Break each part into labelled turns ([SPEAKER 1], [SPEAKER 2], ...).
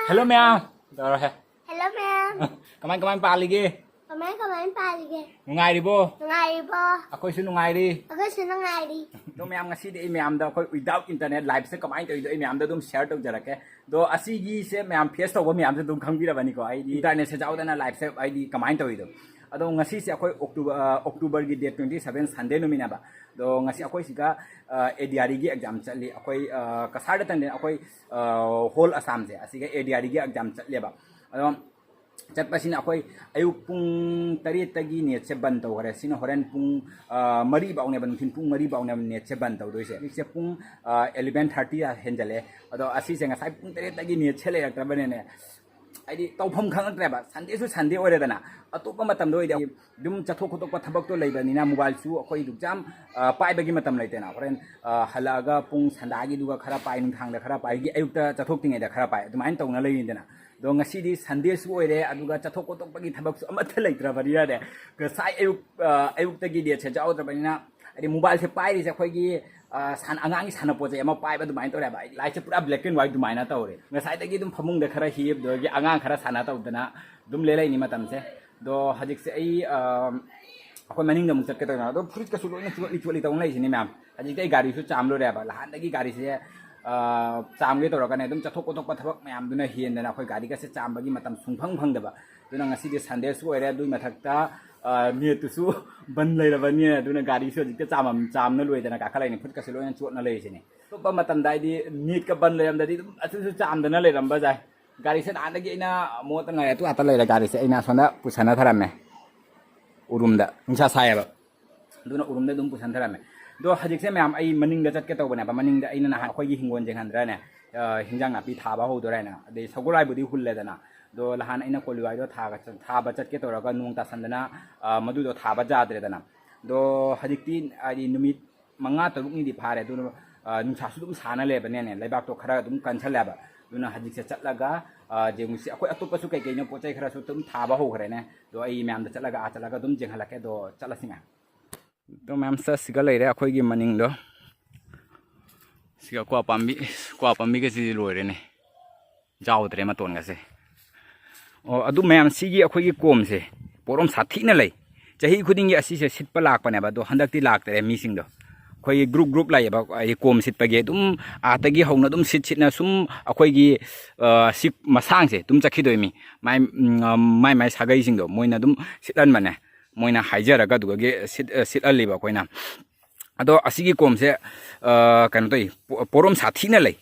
[SPEAKER 1] Hello ma'am. Rồi.
[SPEAKER 2] Hello ma'am.
[SPEAKER 1] Kaman palige.
[SPEAKER 2] Kemarin pagi.
[SPEAKER 1] Nungai di bo.
[SPEAKER 2] Nungai po.
[SPEAKER 1] Ako isu nungai di.
[SPEAKER 2] Ako sinungai di.
[SPEAKER 1] Do ma'am ngasi di ma'am da ako without internet live se kamai to do ma'am da dum share to jarake. Do asi gi se ma'am face to bo ma'am se dum khangbi ra bani ko ai di internet se jaw da na live se ai di kamai to do. Ado ngasi se ako October gi date 27 Sunday no mina ba. Do ngasi ako siga ADRE gi exam chali ako kasar da tan ako whole Assam se asiga ADRE gi exam chali ba. Ado चटपसिन अखोई अयु पुंग Taret तगी net से बंद तौ हरे सिन होरेन पुंग मरी बाउने बन thin पुंग मरी बाउने net से बंद तौ दोइसे से पुंग 11:30 हेंजले अदो असि से ngasai पुंग तरेत तगी नेट से ले रक्तबने ने आइदि तौफम खंगत्रेबा संडे सु संडे ओरेदना अतोप मतम दोइदे दुम चथो खतोक थबक तो लेबनिना मोबाइल सु अखोई दुजाम पाइबगी मतम लेतेना होरेन हलागा पुंग संडागी दुगा खरा पाइ नुथांग दा खरा पाइगी अयुक्ता चथोक तिंगे दा खरा पाइ दुमाइन तौना लेइनदना दो ngasi Sunday su oire aduga chathok kotok pagi thabak su amatha leitra barira de sai ayuk tagi de che jaw trabanina adi mobile se pai ri se khoi gi san angang sana po je ama pai ba dumain to re ba lai se pura black and white dumaina ta ore ngasai tagi dum phamung de khara hib do gi angang khara sana ta udana dum le lai ni matam se do hajik se ai akoi maning da mukchat ke ta do fruit ka su lo ni chuali ta lai sini ma'am hajik dai gari su cham lo re ba lahan dagi gari se चामगे तौरकने एकदम चथोक कोथोक थबक ma'am हेंदना अखोई गाड़ी से चामबगी मतम सुंफंग फंगदबा दुना ngasi Sunday सु ओरे दुई मथक्ता net सु बन लेरबनी दुना गाड़ी सु जिते चामन लोइदना काखलाइनि फुट कसे लोइन चोटना लेसिनि तोप मतम दाइदि नेट का बन लेरमदि असु चामदना लेरमबा जाय गाड़ी से आदगी इना मोत ngai तु आता लेरा गाड़ी से इना सोना पुसना थरामे उरुमदा नुसा सायबा दुना उरुमदा दुम पुसन थरामे दो हजिक से मैम आई मनिंग दा चटके तौबने बा मनिंग दा आइना ना अखोई हिंगोन जेंहनद्राने हिंजांग नापी थाबा होदोरायना दे सगुलाइ बुदी हुल्लेदना दो लहान आइना कोलिवाइ दो थाबा चटके तौरगा नुंग तासंदना मदु दो थाबा जाद्रेदना दो हजिकती आदि नुमित मंगा तरुक नि दि फारे दो नुंसा सु दुम साना लेबने ने लेबाक तो खरा दुम कंसलेबा दुना हजिक से चटलगा जेमुसी अखोई अतोपसु कै कैनो पोचै खरा सु तुम थाबा होखरेने दो आई मैम दा चटलगा आ चटलगा दुम जेंहलके दो चलसिंगा तो मैम सर सिगा लेरे अखोई की मनिंग दो सिगा क्वा पाम्बी के सी लोरे ने जाउद्रे मतोन गसे ओ अदु मैम सिगी अखोई की कोम से पोरम साथी न लई चही खुदिंग असि से सिटप लाकपने बा दो हंदकती लाकतरे मीसिंग दो अखोई ग्रुप लाइबा आई कोम सिटपगे तुम आतगी हौना तुम सिटना सुम अखोई की सिप मसांग से तुम चखिदोइमी माइ सागै सिंग दो मोइना तुम सिटन मने मोइना हाइजरगा दुगे सिट अलिबा कोइना अदो असिगी कोम से कनो तोइ पोरम साथी न लै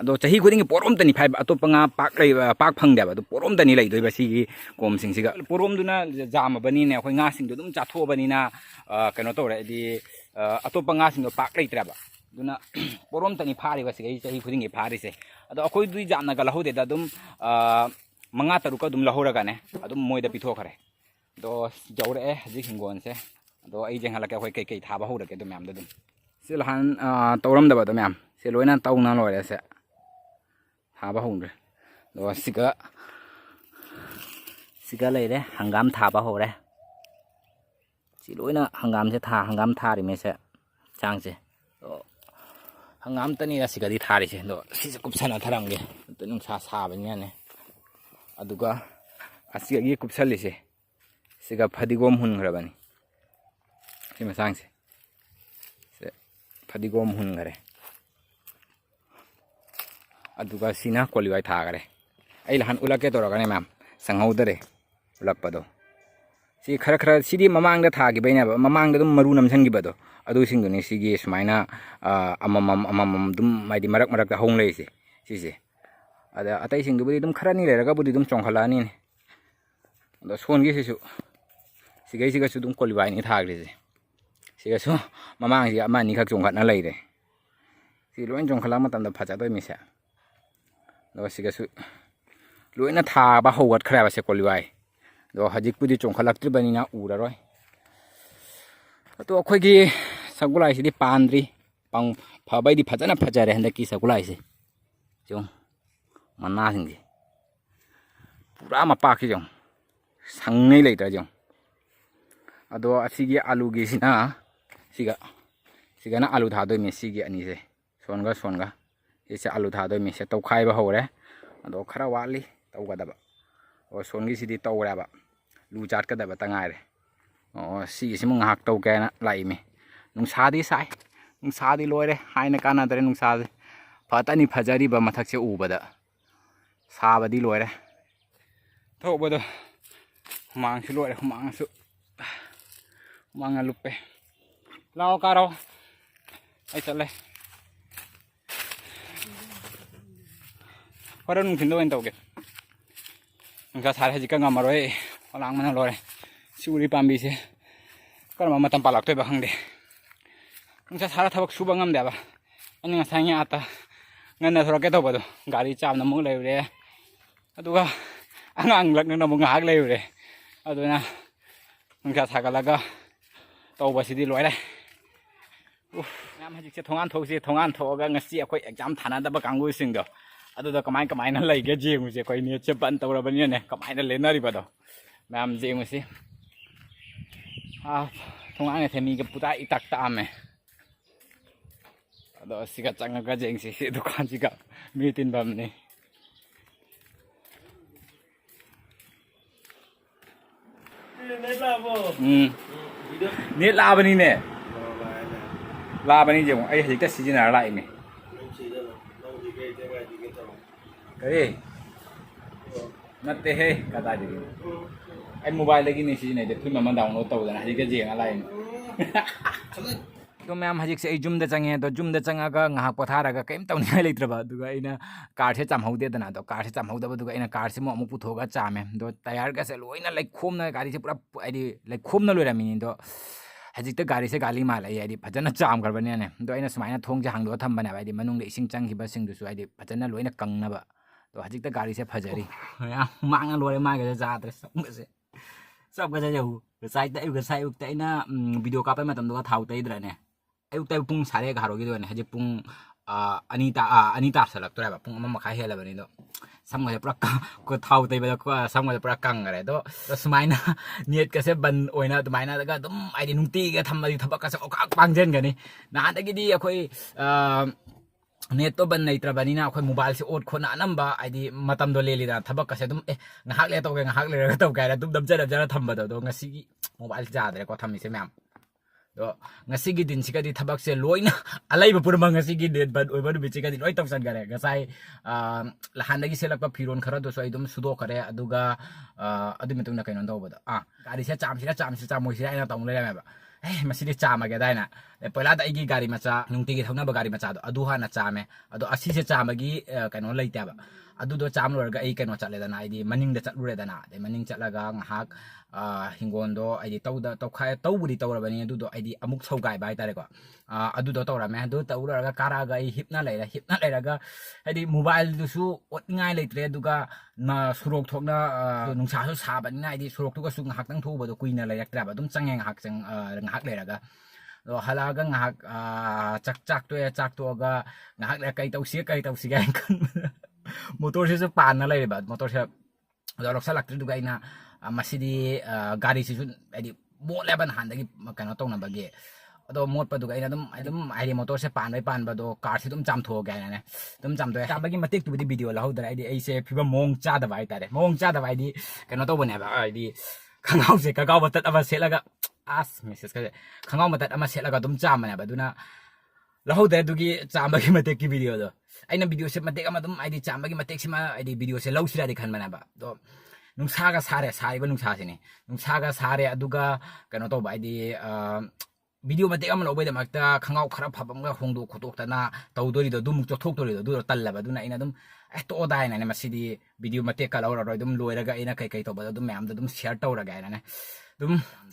[SPEAKER 1] अदो चही खुदिंग पोरम तनि फाइ अतोपंगा पाक फंगदेबा दो पोरम तनि लै दोइबा सिगी कोम सिंगसिगा पोरम दुना जाम बनी ने अखोइ nga सिंग दो दुम चाथो बनिना कनो तोरे दि अतोपंगा सिंग दो पाक लैत्रबा दुना पोरम तनि फारिबा सिgai चही खुदिंग फारिसे अदो अखोइ दुइ जामना गा लहोदे दा दुम मंगा तरुका दुम लहोरगा ने अदुम मोइदा पिथोखरे दो जौरे हजिक हिंगोन से दो आई जेंहलके अखोइ कई थाबा होरके दो मैम दम सिलहान तौरम दबा दो मैम से लोइना तौना लोरे से थाबा होंगे दो सिगा लेरे हंगाम थाबा होरे सि लोइना हंगाम से हंगाम थारि में से चांग से दो हंगाम तनी सिगादी थारि से दो सिसे कुपसना थरंगे तो नुंसा साबनिया ने अदुगा असिगी कुपसली से सिगा फदिगोम हुनग्रबनी सि मसांग से फदिगोम हुनगरे अदुगा सिना क्वालिफाई थागरे आई लहान उलके तोरगने मैम संगौदरे उलकपदो सि खरा सिदी ममांग दा थागी बैना ममांग दा मरु नमसंगिबदो अदु सिंगुनी सिगी सुमाइना अमम दुम माइदि मरक दा होंग लेसे सिसे अदा अतै सिंगदुबुदि दुम खरानी लेरगा बुदि दुम चोंखलानी ने अदा सोनगी सिसु सिgai सिगा सुदुम क्वालिफाई नि थाग्रे सिगा सु ममांग सि अमा नि खक जोंखना लैरे सि लोइन जोंखला मतम दा फजा दोइ मिसे दो सिगा सु लोइना थाबा होगत खराबा से क्वालिफाई दो हजिक पुदि चोंखलक्त्रि बनिना उररोय तो अखोइ की सगुलाई सिदि पांद्रि पंग फबाइदि फजना फजरे हंदकी सगुलाई से जों मन्ना सिंगि पूरा मपा की जों संगै लैत्रा जों अदो असिगी आलू गी सिगा ना आलू थादोइ मे सिगी अनि से सोनगा इसे आलू थादोइ मे से तौखाइबा होरे ꯑꯗꯣ ꯈꯔ ꯋꯥꯠꯂꯤ ꯇꯧꯒꯗꯕ ꯑꯣ ꯁꯣꯟꯒꯤꯁꯤꯗꯤ ꯇꯧꯔꯦꯕ ꯂꯨ ꯆꯥꯠꯀꯗꯕ ꯇꯉꯥꯏꯔꯦ ꯑꯣ ꯁꯤꯒꯤꯁꯤꯃꯨꯛ ꯉꯥꯏꯍꯥꯛ ꯇꯧꯒꯦꯅ ꯂꯥꯛꯏꯃꯤ ꯅꯨꯡꯁꯥꯗꯤ ꯁꯥꯏ ꯅꯨꯡꯁꯥꯗꯤ ꯂꯣꯏꯔꯦ ꯍꯥꯏꯅ ꯀꯥꯟꯅꯗ꯭ꯔꯦ ꯅꯨꯡꯁꯥꯁꯦ ꯐꯇꯅꯤ ꯐꯖꯔꯤꯕ ꯃꯊꯛꯁꯦ ꯎꯕꯗ ꯁꯥꯕꯗꯤ ꯂꯣꯏꯔꯦ ꯊꯧꯕꯗꯣ ꯍꯨꯃꯥꯡꯁꯨ ꯂꯣꯏꯔꯦ ꯍꯨꯃꯥꯡꯅ ꯂꯨꯞꯄꯦ ꯂꯥꯛꯑꯣ ꯀꯥꯔꯣ ꯑꯩ ꯆꯠꯂꯦ ꯍꯣꯔꯦꯟ ꯅꯨꯡꯊꯤꯟꯗ ꯑꯣꯏꯅ ꯇꯧꯒꯦ ꯅꯨꯡꯁꯥ ꯁꯥꯔꯦ ꯍꯧꯖꯤꯛꯀ ꯉꯝꯃꯔꯣꯏ ꯂꯥꯡꯕꯅ ꯂꯣꯏꯔꯦ ꯁꯤ ꯎꯔꯤ ꯄꯥꯝꯕꯤꯁꯦ ꯀꯔꯝꯕ ꯃꯇꯝ ꯄꯥꯜꯂꯛꯇꯣꯏꯕ ꯈꯪꯗꯦ ꯅꯨꯡꯁꯥ ꯁꯥꯔ ꯊꯕꯛ ꯁꯨꯕ ꯉꯝꯗꯦꯕ ꯑꯩꯅ ꯉꯁꯥꯏ ꯉꯥꯛꯇ ꯉꯟꯅ ꯊꯣꯔꯛꯀꯦ ꯇꯧꯕꯗꯣ ꯒꯥꯔꯤ ꯆꯥꯝꯅ ꯑꯃꯨꯛ ꯂꯩꯔꯨꯔꯦ ꯑꯗꯨꯒ ꯑꯉꯥꯡ ꯂꯛꯅꯅ ꯑꯃꯨꯛ ꯉꯥꯏꯍꯥꯛ ꯂꯩꯔꯨꯔꯦ ꯑꯗꯨꯅ ꯅꯨꯡꯁꯥ ꯁꯥꯒꯠꯂꯒ ꯇꯧꯕꯁꯤꯗꯤ ꯂꯣꯏꯔꯦ ꯃꯌꯥꯝ ꯍꯧꯖꯤꯛꯁꯦ ꯊꯣꯡꯒꯥꯟ ꯊꯣꯛꯁꯤ ꯊꯣꯡꯒꯥꯟ ꯊꯣꯛꯑꯒ ꯉꯁꯤ ꯑꯩꯈꯣꯏ ꯑꯦꯛꯖꯥꯝ ꯊꯥꯅꯗꯕ ꯀꯥꯡꯕꯨꯁꯤꯡꯗꯣ ꯑꯗꯨꯗ ꯀꯃꯥꯏꯅ ꯂꯩꯒꯦ ꯌꯦꯡꯉꯨꯁꯦ ꯑꯩꯈꯣꯏ ꯅꯦꯠꯁꯦ ꯕꯟ ꯇꯧꯔꯕꯅꯤꯅꯅꯦ ꯀꯃꯥꯏꯅ ꯂꯩꯅꯔꯤꯕꯗꯣ ꯃꯌꯥꯝ ꯌꯦꯡꯉꯨꯁꯤ ꯊꯣꯡꯒꯥꯟꯒꯁꯦ ꯃꯤꯒ ꯄꯨꯔꯥ ꯏꯇꯛ ꯇꯛꯑꯝꯃꯦ ꯑꯗꯣ ꯁꯤꯒ ꯆꯪꯉꯒ ꯌꯦꯡꯁꯤ ꯁꯤ ꯗꯨꯀꯥꯟꯁꯤꯒ ꯃꯤ ꯇꯤꯟꯐꯝꯅꯤ ꯅꯦꯠ ꯂꯥꯛꯑꯕꯅꯤꯅꯦ ꯂꯥꯛꯑꯕꯅꯤ ꯌꯦꯡꯉꯣ ꯑꯩ ꯍꯧꯖꯤꯛꯇ ꯁꯤꯖꯤꯟꯅꯔ ꯂꯥꯛꯏꯅꯦ ꯀꯔꯤ ꯅꯠꯇꯦꯍꯦ ꯀꯗꯥꯏꯗꯒꯤ ꯑꯩ ꯃꯣꯕꯥꯏꯜꯗꯒꯤꯅꯤ ꯁꯤꯖꯤꯟꯅꯩꯗ ꯐꯤल्म ꯑꯃ ꯗꯥꯎꯟꯂꯣꯗ ꯇꯧꯗꯅ ꯍꯧꯖꯤꯛꯀ ꯌꯦꯡꯉ ꯂꯥꯛꯏꯅꯦ ꯑꯗꯣ ꯃꯌꯥꯝ ꯍꯧꯖꯤꯛꯁꯦ ꯑꯩ ꯌꯨꯝꯗ ꯆꯪꯉꯦ ꯑꯗꯣ ꯌꯨꯝꯗ ꯆꯪꯉꯒ ꯉꯥꯏꯍꯥꯛ ꯄꯣꯊꯥꯔꯒ ꯀꯩꯝ ꯇꯧꯅꯤꯡꯉꯥꯏ ꯂꯩꯇ꯭ꯔꯕ ꯑꯗꯨꯒ ꯑꯩꯅ ꯀꯥꯔꯁꯦ ꯆꯥꯝꯍꯧꯗꯦꯗꯅ ꯑꯗꯣ ꯀꯥꯔꯁꯦ ꯆꯥꯝꯍꯧꯗꯕꯗꯨꯒ ꯑꯩꯅ ꯀꯥꯔꯁꯤꯃꯨꯛ ꯑꯃꯨꯛ ꯄꯨꯊꯣꯛꯑꯒ ꯆꯥꯝꯃꯦ ꯑꯗꯣ ꯇꯌꯥꯔꯒꯁꯦ ꯂꯣꯏꯅ ꯂꯩꯈꯣꯝꯅ ꯒꯥꯔꯤꯁꯦ ꯄꯨꯔꯥ ꯍꯥꯏꯗꯤ ꯂꯩꯈꯣꯝꯅ ꯂꯣꯏꯔꯝꯃꯤꯅꯤ ꯑꯗꯣ ꯍꯧꯖꯤꯛꯇ ꯒꯥꯔꯤꯁꯦ ꯒꯥꯂꯤ ꯃꯥꯜꯂꯛꯏ ꯍꯥꯏꯗꯤ ꯐꯖꯅ ꯆꯥꯝꯈ꯭ꯔꯕꯅꯤꯅꯦ ꯑꯗꯣ ꯑꯩꯅ ꯁꯨꯃꯥꯏꯅ ꯊꯣꯡꯁꯦ ꯍꯥꯡꯗꯣꯛꯑ ꯊꯝꯕꯅꯦꯕ ꯍꯥꯏꯗꯤ ꯃꯅꯨꯡꯗ ꯏꯁꯤꯡ ꯆꯪꯈꯤꯕꯁꯤꯡꯗꯨꯁꯨ ꯍꯥꯏꯗꯤ ꯐꯖꯅ ꯂꯣꯏꯅ ꯀꯪꯅꯕ ꯑꯗꯣ ꯍꯧꯖꯤꯛꯇ ꯒꯥꯔꯤꯁꯦ ꯐꯖꯔꯤ ꯌꯥꯝ ꯃꯥꯡꯅ ꯂꯣꯏꯔꯦ ꯃꯥꯒꯁꯦ ꯆꯥꯗ꯭ꯔꯦ ꯆꯞꯀꯁꯦ ꯌꯧ ꯉꯁꯥꯏ ꯑꯌꯨꯛꯇ ꯑꯩꯅ ꯚꯤꯗꯤꯑꯣ ꯀꯥꯞꯄꯩ ꯃꯇꯝꯗꯨꯒ ꯊꯥꯎ ꯇꯩꯗ꯭ꯔꯅꯦ ꯑꯌꯨꯛꯇ ꯄꯨꯡ 11:30ꯒꯤꯗꯣꯅꯦ ꯍꯧꯖꯤꯛ ꯄꯨꯡ 2 ꯇꯥꯁꯜꯂꯛꯇꯣꯔꯦꯕ ꯄꯨꯡ 1 ꯃꯈꯥꯏ ꯍꯦꯜꯂꯕꯅꯤ ꯑꯗꯣ ꯁꯝꯒꯁꯦ ꯄꯨꯔꯥ ꯊꯥꯎ ꯇꯩꯕꯗ ꯁꯝꯒꯁꯦ ꯄꯨꯔꯥ ꯀꯪꯈꯔꯦ ꯑꯗꯣ ꯁꯨꯃꯥꯏꯅ ꯅꯦꯠꯀꯁꯦ ꯕꯟ ꯑꯣꯏꯅ ꯑꯗꯨꯃꯥꯏꯅꯒ ꯑꯗꯨꯝ ꯍꯥꯏꯗꯤ ꯅꯨꯡꯇꯤꯒ ꯊꯝꯃꯗꯤ ꯊꯕꯛꯀꯁꯦ ꯑꯣꯀꯥꯛ ꯄꯥꯡꯖꯟꯒꯅꯤ ꯅꯍꯥꯟꯗꯒꯤꯗꯤ ꯑꯩꯈꯣꯏ ꯅꯦꯠꯇꯣ ꯕꯟ ꯂꯩꯇ꯭ꯔꯕꯅꯤꯅ ꯑꯩꯈꯣꯏ ꯃꯣꯕꯥꯏꯜꯁꯦ ꯑꯣꯠ ꯈꯣꯠꯅ ꯑꯅꯝꯕ ꯍꯥꯏꯗꯤ ꯃꯇꯝꯗꯣ ꯂꯦꯜꯂꯤꯗꯅ ꯊꯕꯛꯀꯁꯦ ꯑꯗꯨꯝ ꯉꯥꯏꯍꯥꯛ ꯂꯩꯔ ꯇꯧꯒꯦ ꯉꯥꯏꯍꯥꯛ ꯂꯩꯔꯒ ꯇꯧꯒꯦ ꯍꯥꯏꯔ ꯑꯗꯨꯝ ꯅꯝꯖꯔ ꯊꯝꯕꯗꯣ ꯑꯗꯣ ꯉꯁꯤꯒꯤ ꯃꯣꯕꯥꯏꯜꯁꯦ ꯌꯥꯗ꯭ꯔꯦꯀꯣ ꯊꯝꯃꯤꯁꯦ ꯃꯌꯥꯝ ꯑꯗꯣ ꯉꯁꯤꯒꯤ ꯗꯤꯟꯁꯤꯒꯗꯤ ꯊꯕꯛꯁꯦ ꯂꯣꯏꯅ ꯑꯂꯩꯕ ꯄꯨꯝꯅꯃꯛ ꯉꯁꯤꯒꯤ ꯅꯦꯠ ꯕꯟ ꯑꯣꯏꯕ ꯅꯨꯃꯤꯠꯁꯤꯒꯗꯤ ꯂꯣꯏ ꯇꯧꯁꯟꯈꯔꯦ ꯉꯁꯥꯏ ꯂꯍꯥꯟꯗꯒꯤ ꯁꯦꯠꯂꯛꯄ ꯐꯤꯔꯣꯟ ꯈꯔꯗꯨꯁꯨ ꯑꯩ ꯑꯗꯨꯝ ꯁꯨꯗꯣꯛꯈꯔꯦ ꯑꯗꯨꯒ ꯑꯗꯨꯒꯤ ꯃꯇꯨꯡꯗ ꯀꯩꯅꯣ ꯇꯧꯕꯗꯣ ꯒꯥꯔꯤꯁꯦ ꯆꯥꯝꯃꯣꯏꯁꯤꯔꯥ ꯑꯩꯅ ꯇꯧ ꯂꯩꯔꯝꯃꯦꯕ ꯃꯁꯤꯗꯤ ꯆꯥꯝꯃꯒꯦꯗꯥꯏꯅ ꯄꯣꯏꯂꯥꯗ ꯑꯩꯒꯤ ꯒꯥꯔꯤ ꯃꯆꯥ ꯅꯨꯡꯇꯤꯒꯤ ꯊꯧꯅꯕ ꯒꯥꯔꯤ ꯃꯆꯥꯗꯣ ꯑꯗꯨ ꯍꯥꯟꯅ ꯆꯥꯝꯃꯦ ꯑꯗꯣ ꯑꯁꯤꯁꯦ ꯆꯥꯝꯃꯒꯤ ꯀꯩꯅꯣ ꯂꯩꯇꯦꯕ ꯑꯗꯨꯗꯣ ꯆꯥꯝ ꯂꯣꯏꯔꯒ ꯑꯩ ꯀꯩꯅꯣ ꯆꯠꯂꯦꯗꯅ ꯍꯥꯏꯗꯤ ꯃꯅꯤꯡꯗ ꯆꯠꯂꯨꯔꯦꯗꯅ ꯑꯗꯩ ꯃꯅꯤꯡ ꯆꯠꯂꯒ ꯉꯥꯏꯍꯥꯛ ꯍꯤꯡꯒꯣꯟꯗꯣ ꯍꯥꯏꯗꯤ ꯇꯧꯕꯨꯗꯤ ꯇꯧꯔꯕꯅꯤ ꯑꯗꯨꯗꯣ ꯍꯥꯏꯗꯤ ꯑꯃꯨꯛ ꯁꯧꯒꯥꯏꯕ ꯍꯥꯏꯇꯥꯔꯦꯀꯣ ꯑꯗꯨꯗꯣ ꯇꯧꯔꯝꯃꯦ ꯑꯗꯨ ꯇꯧꯔꯒ ꯀꯥꯔꯛꯑꯒ ꯑꯩ ꯍꯤꯞꯅ ꯂꯩꯔꯒ ꯍꯥꯏꯗꯤ ꯃꯣꯕꯥꯏꯜꯗꯨꯁꯨ ꯑꯣꯠꯅꯤꯡꯉꯥꯏ ꯂꯩꯇ꯭ꯔꯦ ꯑꯗꯨꯒ ꯁꯣꯔꯣꯛ ꯊꯣꯛꯅ ꯅꯨꯡꯁꯥꯁꯨ ꯁꯥꯕꯅꯤꯅ ꯍꯥꯏꯗꯤ ꯁꯣꯔꯣꯛꯇꯨꯒꯁꯨ ꯉꯥꯏꯍꯥꯛꯇꯪ ꯊꯣꯛꯎꯕꯗꯣ ꯀꯨꯏꯅ ꯂꯩꯔꯛꯇ꯭ꯔꯦꯕ ꯑꯗꯨꯝ ꯆꯪꯉꯦ ꯉꯥꯏꯍꯥꯛ ꯂꯩꯔꯒ ꯑꯗꯣ ꯍꯜꯂꯛꯑꯒ ꯉꯥꯏꯍꯥꯛ ꯆꯥꯛ ꯇꯣꯛꯑꯒ ꯉꯥꯏꯍꯥꯛ ꯂꯩꯔꯒ ꯀꯩ ꯇꯧꯁꯤꯒꯦ ꯍꯥꯏꯅ ꯈꯟꯕꯗ ꯃꯣꯇꯣꯔꯁꯤꯁꯨ ꯄꯥꯟꯅ ꯂꯩꯔꯦꯕ ꯃꯣꯇꯣꯔꯁꯦ ꯑꯗꯣ ꯂꯧꯁꯜꯂꯛꯇ꯭ꯔꯤꯗꯨꯒ ꯑꯩꯅ ꯃꯁꯤꯗꯤ ꯒꯥꯔꯤꯁꯤꯁꯨ ꯍꯥꯏꯗꯤ ꯃꯣꯠꯂꯦꯕ ꯅꯍꯥꯟꯗꯒꯤ ꯀꯩꯅꯣ ꯇꯧꯅꯕꯒꯤ ꯑꯗꯣ ꯃꯣꯠꯄꯗꯨꯒ ꯑꯩꯅ ꯑꯗꯨꯝ ꯍꯥꯏꯗꯤ ꯃꯣꯇꯣꯔꯁꯦ ꯄꯥꯟꯕꯗꯣ ꯀꯥꯔꯁꯦ ꯑꯗꯨꯝ ꯆꯥꯝꯊꯣꯛꯑꯒꯦ ꯍꯥꯏꯅꯅꯦ ꯑꯗꯨꯝ ꯆꯥꯝꯊꯣꯛꯑꯦ ꯆꯥꯝꯕꯒꯤ ꯃꯇꯦꯛꯇꯨꯕꯨꯗꯤ ꯚꯤꯗꯤꯑꯣ ꯂꯧꯍꯧꯗ꯭ꯔꯦ ꯍꯥꯏꯗꯤ ꯑꯩꯁꯦ ꯐꯤꯕꯝ ꯃꯑꯣꯡ ꯆꯥꯗꯕ ꯍꯥꯏꯇꯥꯔꯦ ꯃꯑꯣꯡ ꯆꯥꯗꯕ ꯍꯥꯏꯗꯤ ꯀꯩꯅꯣ ꯇꯧꯕꯅꯦꯕ ꯍꯥꯏꯗꯤ ꯈꯪꯒꯥꯎꯁꯦ ꯀꯒꯥꯎ ꯃꯇꯠ ꯑꯃ ꯁꯦꯠꯂꯒ ꯃꯦꯁꯦꯖꯀꯁꯦ ꯈꯪꯒꯥꯎ ꯃꯇꯠ ꯑꯃ ꯁꯦꯠꯂꯒ ꯑꯗꯨꯝ ꯆꯥꯝꯕꯅꯦꯕ ꯑꯗꯨꯅ ꯂꯧꯍꯧꯗ꯭ꯔꯦ ꯑꯗꯨꯒꯤ ꯆꯥꯝꯕꯒꯤ ꯃꯇꯦꯛꯀꯤ ꯚꯤꯗꯤꯑꯣꯗꯣ ꯑꯩꯅ ꯚꯤꯗꯤꯑꯣꯁꯦ ꯃꯇꯦꯛ ꯑꯃ ꯑꯗꯨꯝ ꯍꯥꯏꯗꯤ ꯆꯥꯝꯕꯒꯤ ꯃꯇꯦꯛꯁꯤꯃ ꯍꯥꯏꯗꯤ ꯚꯤꯗꯤꯑꯣꯁꯦ ꯂꯧꯁꯤꯔꯗꯤ ꯈꯟꯕꯅꯦꯕ ꯑꯗꯣ ꯅꯨꯡꯁꯥꯒ ꯁꯥꯔꯤꯕ ꯅꯨꯡꯁꯥꯁꯤꯅꯤ ꯅꯨꯡꯁꯥꯒ ꯁꯥꯔꯦ ꯑꯗꯨꯒ ꯀꯩꯅꯣ ꯇꯧꯕ ꯍꯥꯏꯗꯤ ꯚꯤꯗꯤꯑꯣ ꯃꯇꯦꯛ ꯑꯃ ꯂꯧꯕꯩꯗꯃꯛꯇ ꯈꯪꯒꯥꯎ ꯈꯔ ꯐꯕ ꯑꯃꯒ ꯍꯣꯡꯗꯣꯛ ꯈꯣꯠꯇꯣꯛꯇꯅ ꯇꯧꯗꯣꯔꯤꯗꯣ ꯑꯗꯨꯃꯨꯛ ꯆꯣꯠꯊꯣꯛꯇꯣꯔꯤꯗꯣ ꯑꯗꯨꯗꯣ ꯇꯜꯂꯕ ꯑꯗꯨꯅ ꯑꯩꯅ ꯑꯗꯨꯝ ꯇꯣꯛꯑꯣꯗ ꯍꯥꯏꯅꯅꯦ ꯃꯁꯤꯗꯤ ꯚꯤꯗꯤꯑꯣ ꯃꯇꯦꯛꯀ ꯂꯧꯔꯔꯣꯏ ꯑꯗꯨꯝ ꯂꯣꯏꯔꯒ ꯑꯩꯅ ꯀꯩ ꯇꯧꯕꯗ ꯑꯗꯨꯝ ꯃꯌꯥꯝꯗ ꯑꯗꯨꯝ ꯁꯤꯌꯔ ꯇꯧꯔꯒꯦ ꯍꯥꯏꯅꯅꯦ ꯑꯗꯨꯝ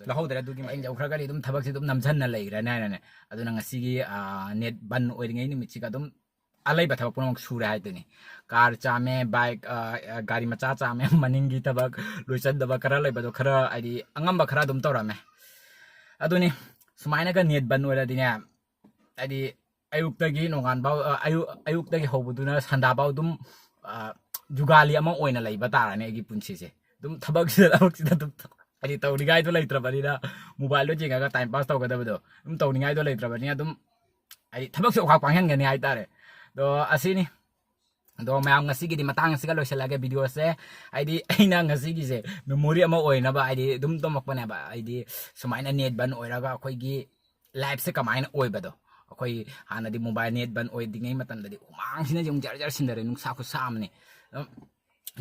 [SPEAKER 1] ꯂꯧꯍꯧꯗ꯭ꯔꯦ ꯑꯗꯨꯒꯤ ꯑꯩꯅ ꯌꯧꯈ꯭ꯔꯒꯗꯤ ꯑꯗꯨꯝ ꯊꯕꯛꯁꯦ ꯑꯗꯨꯝ ꯅꯝꯁꯤꯟꯅ ꯂꯩꯈ꯭ꯔꯅꯤ ꯍꯥꯏꯅꯅꯦ ꯑꯗꯨꯅ ꯉꯁꯤꯒꯤ ꯅꯦꯠ ꯕꯟ ꯑꯣꯏꯔꯤꯉꯩ ꯅꯨꯃꯤꯠꯁꯤꯒ ꯑꯗꯨꯝ ꯑꯂꯩꯕ ꯊꯕꯛ ꯄꯨꯝꯅꯃꯛ ꯁꯨꯔꯦ ꯍꯥꯏꯗꯨꯅꯤ ꯀꯥꯔ ꯆꯥꯝꯃꯦ ꯕꯥꯏꯛ ꯒꯥꯔꯤ ꯃꯆꯥ ꯆꯥꯝꯃꯦ ꯃꯅꯤꯡꯒꯤ ꯊꯕꯛ ꯂꯣꯏꯁꯤꯟꯗꯕ ꯈꯔ ꯂꯩꯕꯗꯣ ꯈꯔ ꯍꯥꯏꯗꯤ ꯑꯉꯝꯕ ꯈꯔ ꯑꯗꯨꯝ ꯇꯧꯔꯝꯃꯦ ꯑꯗꯨꯅꯤ ꯁꯨꯃꯥꯏꯅꯒ ꯅꯦꯠ ꯕꯟ ꯑꯣꯏꯔꯗꯤꯅꯦ ꯍꯥꯏꯗꯤ ꯑꯌꯨꯛꯇꯒꯤ ꯅꯣꯡꯉꯥꯟꯐꯥꯎ ꯑꯌꯨꯛꯇꯒꯤ ꯍꯧꯕꯗꯨꯅ ꯁꯟꯗꯥꯐꯥꯎ ꯑꯗꯨꯝ ꯖꯨꯒꯥꯂꯤ ꯑꯃ ꯑꯣꯏꯅ ꯂꯩꯕ ꯇꯥꯔꯅꯤ ꯑꯩꯒꯤ ꯄꯨꯟꯁꯤꯁꯦ ꯑꯗꯨꯝ ꯊꯕꯛꯁꯤꯗ ꯑꯗꯨꯝ ꯍꯥꯏꯗꯤ ꯇꯧꯅꯤꯡꯉꯥꯏꯗꯣ ꯂꯩꯇ꯭ꯔꯕꯅꯤꯅ ꯃꯣꯕꯥꯏꯜꯗꯣ ꯌꯦꯡꯉꯒ ꯇꯥꯏꯝ ꯄꯥꯁ ꯇꯧꯒꯗꯕꯗꯣ ꯑꯗꯨꯝ ꯇꯧꯅꯤꯡꯉꯥꯏꯗꯣ ꯂꯩꯇ꯭ꯔꯕꯅꯤꯅ ꯑꯗꯨꯝ ꯍꯥꯏꯗꯤ ꯊꯕꯛꯁꯦ ꯑꯣꯈꯥꯛ ꯄꯥꯡꯍꯟꯒꯅꯤ ꯍꯥꯏꯇꯥꯔꯦ ꯑꯗꯣ ꯑꯁꯤꯅꯤ do mayam ngasi gi di matang siga loisalage video se aidi aina ngasi gi se memory ama oina ba aidi dum tomak bane ba aidi sumaina net ban oiraga khoi gi live se kamaina oiba do khoi hana di mobile net ban oi dingai matam da di umang sina jung jar jar sindare nung sa khu samne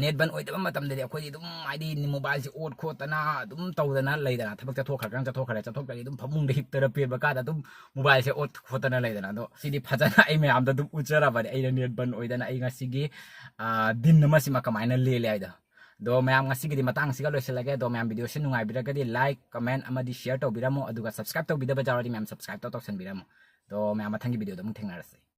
[SPEAKER 1] net ban oi da matam da di khoi dum aidi ni mobile se ot khotana dum tawdana leidana thabak ta thokha kan ta thokha ta thok da dum phamung de hip tera pe ba ka da dum mobile se ot khotana leidana do sidi phajana ai me am da dum uchara ba ai net ban oi da na ai ngasi gi din nama sima kamaina le le ai da do mayam ngasi gi matang siga loisalage do mayam video se nungai bira gadi like comment amadi share to biramo aduga subscribe to bidaba jaradi mayam subscribe to toksan biramo do mayam mathangi video da mung thengnarase